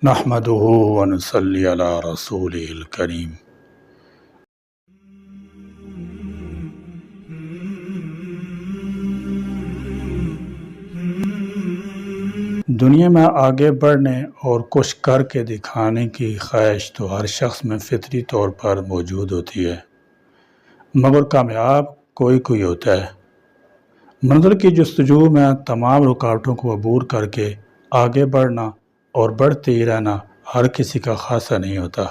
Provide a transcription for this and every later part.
نحمده ونصلي علی رسوله الکریم۔ دنیا میں آگے بڑھنے اور کچھ کر کے دکھانے کی خواہش تو ہر شخص میں فطری طور پر موجود ہوتی ہے، مگر کامیاب کوئی ہوتا ہے۔ منزل کی جستجو میں تمام رکاوٹوں کو عبور کر کے آگے بڑھنا اور بڑھتے ہی رہنا ہر کسی کا خاصہ نہیں ہوتا۔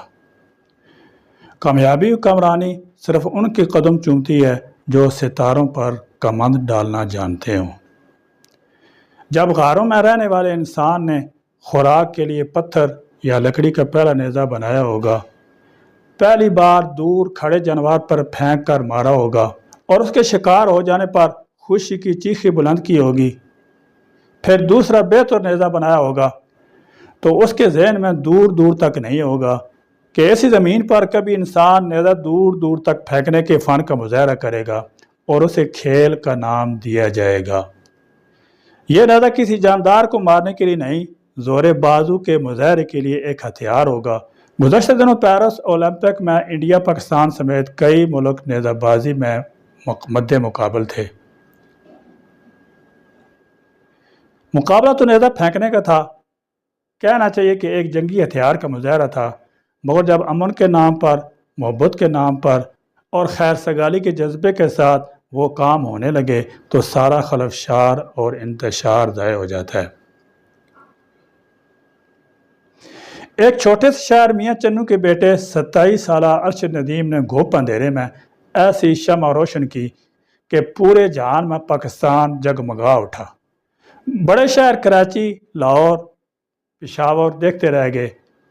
کامیابی حکمرانی صرف ان کے قدم چومتی ہے جو ستاروں پر کمند ڈالنا جانتے ہوں۔ جب غاروں میں رہنے والے انسان نے خوراک کے لیے پتھر یا لکڑی کا پہلا نیزہ بنایا ہوگا، پہلی بار دور کھڑے جانور پر پھینک کر مارا ہوگا اور اس کے شکار ہو جانے پر خوشی کی چیخی بلند کی ہوگی، پھر دوسرا بہتر نیزہ بنایا ہوگا، تو اس کے ذہن میں دور دور تک نہیں ہوگا کہ ایسی زمین پر کبھی انسان نیزہ دور دور تک پھینکنے کے فن کا مظاہرہ کرے گا اور اسے کھیل کا نام دیا جائے گا۔ یہ نیزہ کسی جاندار کو مارنے کے لیے نہیں، زور بازو کے مظاہرے کے لیے ایک ہتھیار ہوگا۔ گزشتہ دنوں پیرس اولمپک میں انڈیا، پاکستان سمیت کئی ملک نیزہ بازی میں مد مقابل تھے۔ مقابلہ تو نیزہ پھینکنے کا تھا، کہنا چاہیے کہ ایک جنگی ہتھیار کا مظاہرہ تھا، مگر جب امن کے نام پر، محبت کے نام پر اور خیر سگالی کے جذبے کے ساتھ وہ کام ہونے لگے تو سارا خلفشار اور انتشار ضائع ہو جاتا ہے۔ ایک چھوٹے سے شہر میاں چنو کے بیٹے 27 سالہ ارشد ندیم نے گھوپ اندھیرے میں ایسی شمع روشن کی کہ پورے جہان میں پاکستان جگمگا اٹھا۔ بڑے شہر کراچی، لاہور، پشاور دیکھتے رہ گئے۔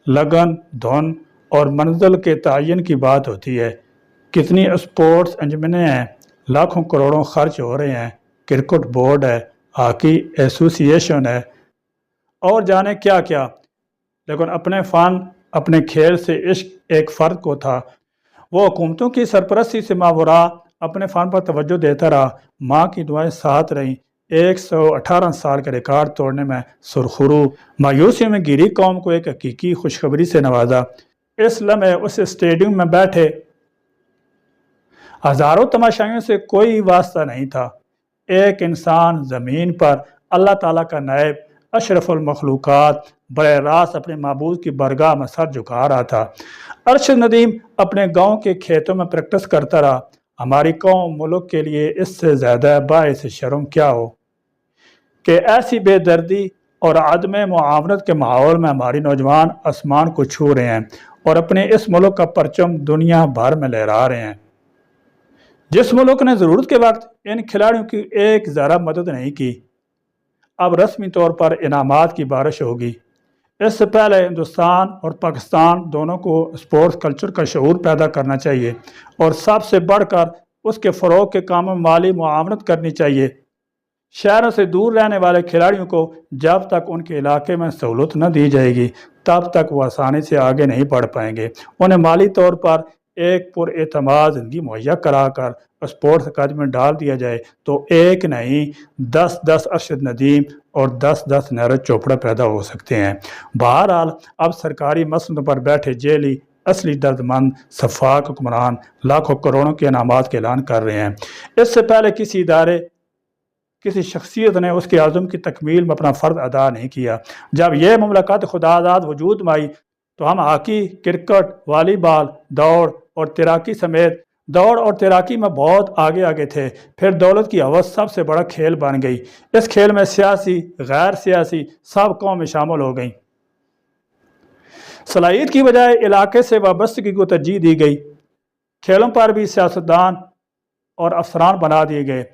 لگن، دھن اور منزل کے تعین کی بات ہوتی ہے۔ کتنی اسپورٹس انجمنیں ہیں، لاکھوں کروڑوں خرچ ہو رہے ہیں، کرکٹ بورڈ ہے، ہاکی ایسوسی ایشن ہے اور جانے کیا کیا، لیکن اپنے فن، اپنے کھیل سے عشق ایک فرد کو تھا۔ وہ حکومتوں کی سرپرستی سے ماورا اپنے فن پر توجہ دیتا رہا۔ ماں کی دعائیں ساتھ رہیں۔ 118 سال کا ریکارڈ توڑنے میں سرخرو، مایوسیوں میں گھری قوم کو ایک حقیقی خوشخبری سے نوازا۔ اس لمحے اس اسٹیڈیم میں بیٹھے ہزاروں تماشائیوں سے کوئی واسطہ نہیں تھا۔ ایک انسان زمین پر اللہ تعالیٰ کا نائب، اشرف المخلوقات، براہ راست اپنے معبود کی بارگاہ میں سر جھکا رہا تھا۔ ارشد ندیم اپنے گاؤں کے کھیتوں میں پریکٹس کرتا رہا۔ ہماری قوم ملک کے لیے اس سے زیادہ باعث شرم کیا ہو کہ ایسی بے دردی اور عدم معاونت کے ماحول میں ہماری نوجوان آسمان کو چھو رہے ہیں اور اپنے اس ملک کا پرچم دنیا بھر میں لہرا رہے ہیں۔ جس ملک نے ضرورت کے وقت ان کھلاڑیوں کی ایک ذرہ مدد نہیں کی، اب رسمی طور پر انعامات کی بارش ہوگی۔ اس سے پہلے ہندوستان اور پاکستان دونوں کو اسپورٹس کلچر کا شعور پیدا کرنا چاہیے اور سب سے بڑھ کر اس کے فروغ کے کاموں میں مالی معاونت کرنی چاہیے۔ شہروں سے دور رہنے والے کھلاڑیوں کو جب تک ان کے علاقے میں سہولت نہ دی جائے گی تب تک وہ آسانی سے آگے نہیں بڑھ پائیں گے۔ انہیں مالی طور پر ایک پر اعتماد زندگی مہیا کرا کر اسپورٹس اکیڈمی میں ڈال دیا جائے تو ایک نہیں 10 ارشد ندیم اور 10 نیرج چوپڑا پیدا ہو سکتے ہیں۔ بہرحال اب سرکاری مسندوں پر بیٹھے جیلی اصلی درد مند شفاق حکمران لاکھوں کروڑوں کے انعامات کا اعلان کر رہے ہیں۔ اس سے پہلے کسی ادارے، کسی شخصیت نے اس کے عزم کی تکمیل میں اپنا فرض ادا نہیں کیا۔ جب یہ مملکت خداداد وجود میں آئی تو ہم ہاکی، کرکٹ، والی بال، دوڑ اور تیراکی سمیت دوڑ اور تیراکی میں بہت آگے تھے۔ پھر دولت کی ہوس سب سے بڑا کھیل بن گئی۔ اس کھیل میں سیاسی، غیر سیاسی سب قومیں شامل ہو گئیں۔ صلاحیت کی بجائے علاقے سے وابستگی کو ترجیح دی گئی۔ کھیلوں پر بھی سیاستدان اور افسران بنا دیے گئے۔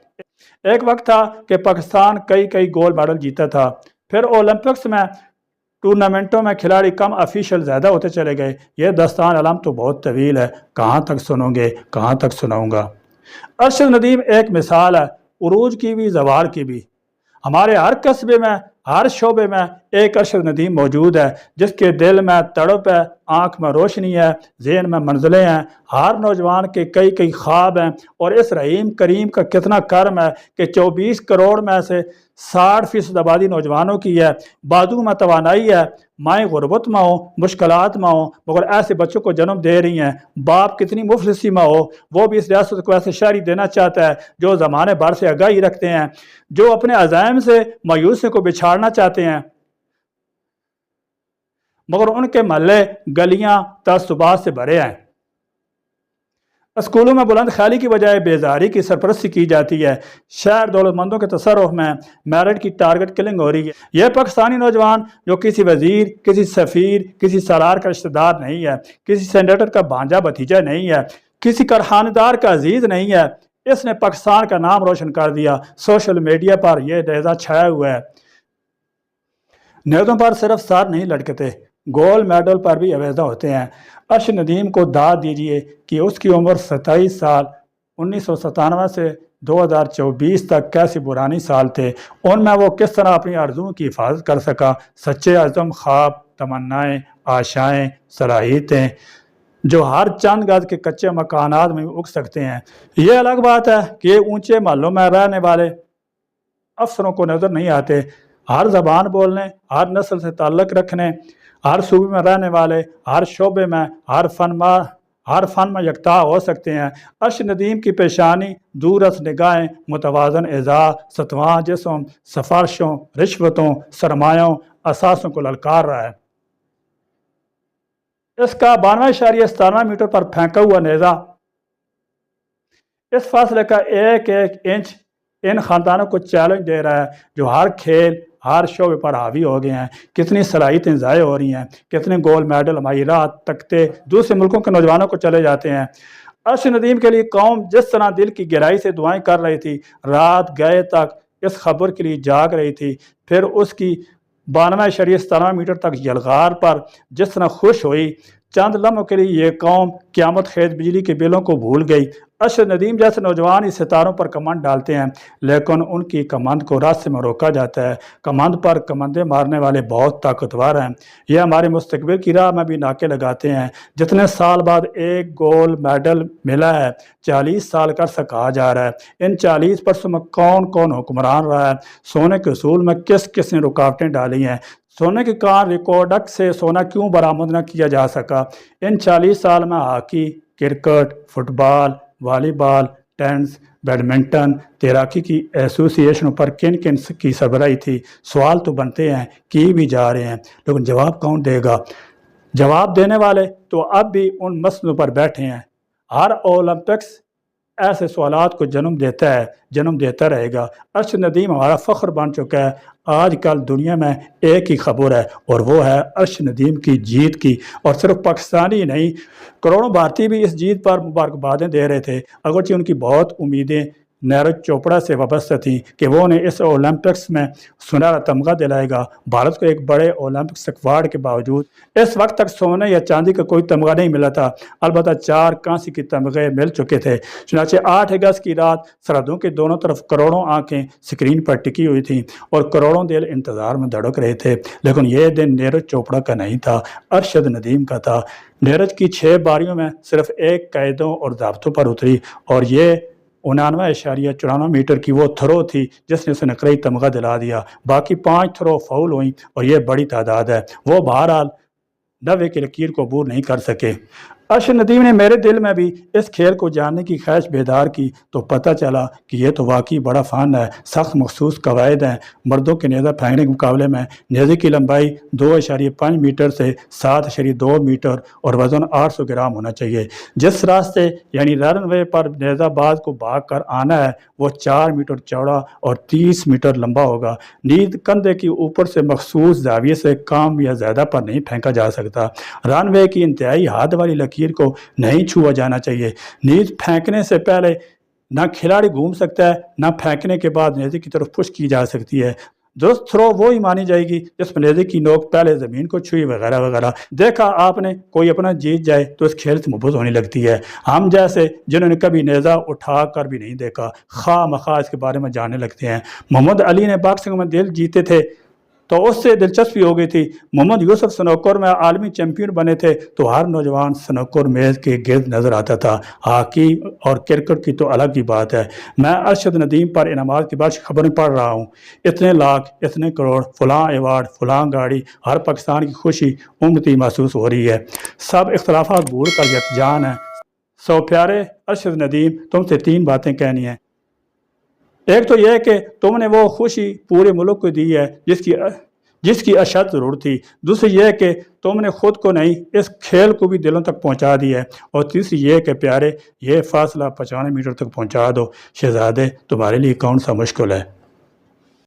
ایک وقت تھا کہ پاکستان کئی گولڈ میڈل جیتا تھا، پھر اولمپکس میں ٹورنامنٹوں میں کھلاڑی کم، آفیشل زیادہ ہوتے چلے گئے۔ یہ داستان علم تو بہت طویل ہے، کہاں تک سنو گے، کہاں تک سناؤں گا۔ ارشد ندیم ایک مثال ہے، عروج کی بھی، زوال کی بھی۔ ہمارے ہر قصبے میں، ہر شعبے میں ایک ارشد ندیم موجود ہے جس کے دل میں تڑپ ہے، آنکھ میں روشنی ہے، ذہن میں منزلیں ہیں۔ ہر نوجوان کے کئی خواب ہیں، اور اس رحیم کریم کا کتنا کرم ہے کہ 24 کروڑ میں سے 60% آبادی نوجوانوں کی ہے۔ بازو میں توانائی ہے، مائیں غربت میں ہوں، مشکلات میں ہوں، مگر ایسے بچوں کو جنم دے رہی ہیں۔ باپ کتنی مفلسی میں ہو، وہ بھی اس ریاست کو ایسے شہری دینا چاہتا ہے جو زمانے بھر سے آگاہی رکھتے ہیں، جو اپنے عزائم سے مایوسی کو بچھاڑنا چاہتے ہیں، مگر ان کے محلے گلیاں تعصبات سے بھرے ہیں۔ اسکولوں میں بلند خیالی کی بجائے بیزاری کی سرپرستی کی جاتی ہے۔ شہر دولت مندوں کے تصرف میں میرٹ کی ٹارگٹ کلنگ ہو رہی ہے۔ یہ پاکستانی نوجوان جو کسی وزیر، کسی سفیر، کسی سالار کا رشتہ دار نہیں ہے، کسی سینیٹر کا بھانجا بھتیجا نہیں ہے، کسی کارخانیدار کا عزیز نہیں ہے، اس نے پاکستان کا نام روشن کر دیا۔ سوشل میڈیا پر یہ نیزہ چھایا ہوا ہے۔ نیزوں پر صرف سر نہیں لٹکتے، گولڈ میڈل پر بھی آویزہ ہوتے ہیں۔ ارشد ندیم کو داد دیجیے کہ اس کی عمر 27 سال 1997 سے 2024 تک کیسے برانی سال تھے، ان میں وہ کس طرح اپنی آرزوؤں کی حفاظت کر سکا۔ سچے عزم، خواب، تمنائیں، آشائیں، صلاحیتیں جو ہر چند گز کے کچے مکانات میں اگ سکتے ہیں۔ یہ الگ بات ہے کہ یہ اونچے محلوں میں رہنے والے افسروں کو نظر نہیں آتے۔ ہر زبان بولنے، ہر نسل سے تعلق رکھنے، ہر صوبے میں رہنے والے ہر شعبے میں، ہر فن میں یکتا ہو سکتے ہیں۔ ارشد ندیم کی پیشانی دورس نگاہیں، متوازن اعضاء، ستواں جسم، سفارشوں، رشوتوں، سرمایوں، اثاثوں کو للکار رہا ہے۔ اس کا 92.17 میٹر پر پھینکا ہوا نیزہ اس فاصلے کا ایک انچ ان خاندانوں کو چیلنج دے رہا ہے جو ہر کھیل، ہر شعبے پر حاوی ہو گئے ہیں۔ کتنی صلاحیتیں ضائع ہو رہی ہیں، کتنے گولڈ میڈل، ماہرات، تختے دوسرے ملکوں کے نوجوانوں کو چلے جاتے ہیں۔ ارشد ندیم کے لیے قوم جس طرح دل کی گہرائی سے دعائیں کر رہی تھی، رات گئے تک اس خبر کے لیے جاگ رہی تھی، پھر اس کی 92.17 میٹر تک یلغار پر جس طرح خوش ہوئی، چند لمحوں کے لیے یہ قوم قیامت خیز بجلی کے بلوں کو بھول گئی۔ ارشد ندیم جیسے نوجوان اس ستاروں پر کمند ڈالتے ہیں، لیکن ان کی کمند کو راستے میں روکا جاتا ہے۔ کمند پر کمندیں مارنے والے بہت طاقتور ہیں، یہ ہمارے مستقبل کی راہ میں بھی ناکے لگاتے ہیں۔ جتنے سال بعد ایک گولڈ میڈل ملا ہے، 40 سال کا عرصہ کہا جا رہا ہے۔ ان 40 برسوں میں کون کون حکمران رہا ہے؟ سونے کے اصول میں کس کس نے رکاوٹیں ڈالی ہیں؟ سونے کے کان ریکارڈک سے سونا کیوں برآمد نہ کیا جا سکا؟ ان 40 سال میں ہاکی، کرکٹ، فٹ بال، والی بال، ٹینس، بیڈمنٹن، تیراکی کی ایسوسی ایشنوں پر کن کن کی سربراہی تھی؟ سوال تو بنتے ہیں، کی بھی جا رہے ہیں، لیکن جواب کون دے گا؟ جواب دینے والے تو اب بھی ان مسئلوں پر بیٹھے ہیں۔ ہر اولمپکس ایسے سوالات کو جنم دیتا ہے، جنم دیتا رہے گا۔ ارشد ندیم ہمارا فخر بن چکا ہے۔ آج کل دنیا میں ایک ہی خبر ہے، اور وہ ہے ارشد ندیم کی جیت کی، اور صرف پاکستانی ہی نہیں، کروڑوں بھارتی بھی اس جیت پر مبارکبادیں دے رہے تھے، اگرچہ ان کی بہت امیدیں نیرج چوپڑا سے وابستہ تھیں کہ وہ انہیں اس اولمپکس میں سنہرا تمغہ دلائے گا۔ بھارت کو ایک بڑے اولمپک اسکواڈ کے باوجود اس وقت تک سونے یا چاندی کا کوئی تمغہ نہیں ملا تھا، البتہ 4 کانسی کے تمغے مل چکے تھے۔ چنانچہ 8 اگست کی رات سرحدوں کے دونوں طرف کروڑوں آنکھیں سکرین پر ٹکی ہوئی تھیں، اور کروڑوں دل انتظار میں دھڑک رہے تھے، لیکن یہ دن نیرج چوپڑا کا نہیں تھا، ارشد ندیم کا تھا۔ نیرج کی 6 باریوں میں صرف 1 قائدوں اور ضابطوں پر اتری، اور یہ 99.94 میٹر کی وہ تھرو تھی جس نے اسے نقرئی تمغہ دلا دیا۔ باقی 5 تھرو فاؤل ہوئیں، اور یہ بڑی تعداد ہے۔ وہ بہرحال 90 کی لکیر کو عبور نہیں کر سکے۔ ارشد ندیم نے میرے دل میں بھی اس کھیل کو جاننے کی خواہش بیدار کی، تو پتہ چلا کہ یہ تو واقعی بڑا فن ہے، سخت مخصوص قواعد ہیں۔ مردوں کے نیزہ پھینکنے کے مقابلے میں نیزے کی لمبائی 2.5 میٹر سے 7.2 میٹر اور وزن 800 گرام ہونا چاہیے۔ جس راستے یعنی رن وے پر نیزہ باز کو بھاگ کر آنا ہے، وہ 4 میٹر چوڑا اور 30 میٹر لمبا ہوگا۔ نیز کندھے کے اوپر سے مخصوص زاویے سے کم یا زیادہ پر نہیں پھینکا جا سکتا۔ رن وے کی انتہائی حد والی لکیر کو نہیں چھوا جانا چاہیے۔ نیز پھینکنے سے پہلے نہ کھلاڑی گھوم سکتا ہے، نہ پھینکنے کے بعد نیزے کی طرف پش کی جا سکتی ہے۔ درست تھرو وہی مانی جائے گی جس میں نیزے کی نوک پہلے زمین کو چھوئی، وغیرہ وغیرہ۔ دیکھا آپ نے، کوئی اپنا جیت جائے تو اس کھیل سے محبت ہونے لگتی ہے۔ ہم جیسے جنہوں نے کبھی نیزہ اٹھا کر بھی نہیں دیکھا، خواہ مخواہ اس کے بارے میں جاننے لگتے ہیں۔ محمد علی نے باکسنگ میں دل جیتے تھے، تو اس سے دلچسپی ہو گئی تھی۔ محمد یوسف سنوکر میں عالمی چیمپئن بنے تھے تو ہر نوجوان سنوکر میز کے گرد نظر آتا تھا۔ ہاکی اور کرکٹ کی تو الگ ہی بات ہے۔ میں ارشد ندیم پر انعامات کی بڑی خبریں پڑھ رہا ہوں، اتنے لاکھ، اتنے کروڑ، فلاں ایوارڈ، فلاں گاڑی، ہر پاکستان کی خوشی امتی محسوس ہو رہی ہے۔ سب اختلافات بھول کر یکجان ہیں۔ سو پیارے ارشد ندیم، تم سے 3 باتیں کہنی ہیں۔ ایک تو یہ کہ تم نے وہ خوشی پورے ملک کو دی ہے جس کی اشد ضرورت تھی۔ دوسری یہ کہ تم نے خود کو نہیں، اس کھیل کو بھی دلوں تک پہنچا دی ہے۔ اور تیسری یہ کہ پیارے، یہ فاصلہ 95 میٹر تک پہنچا دو۔ شہزادے، تمہارے لیے کون سا مشکل ہے؟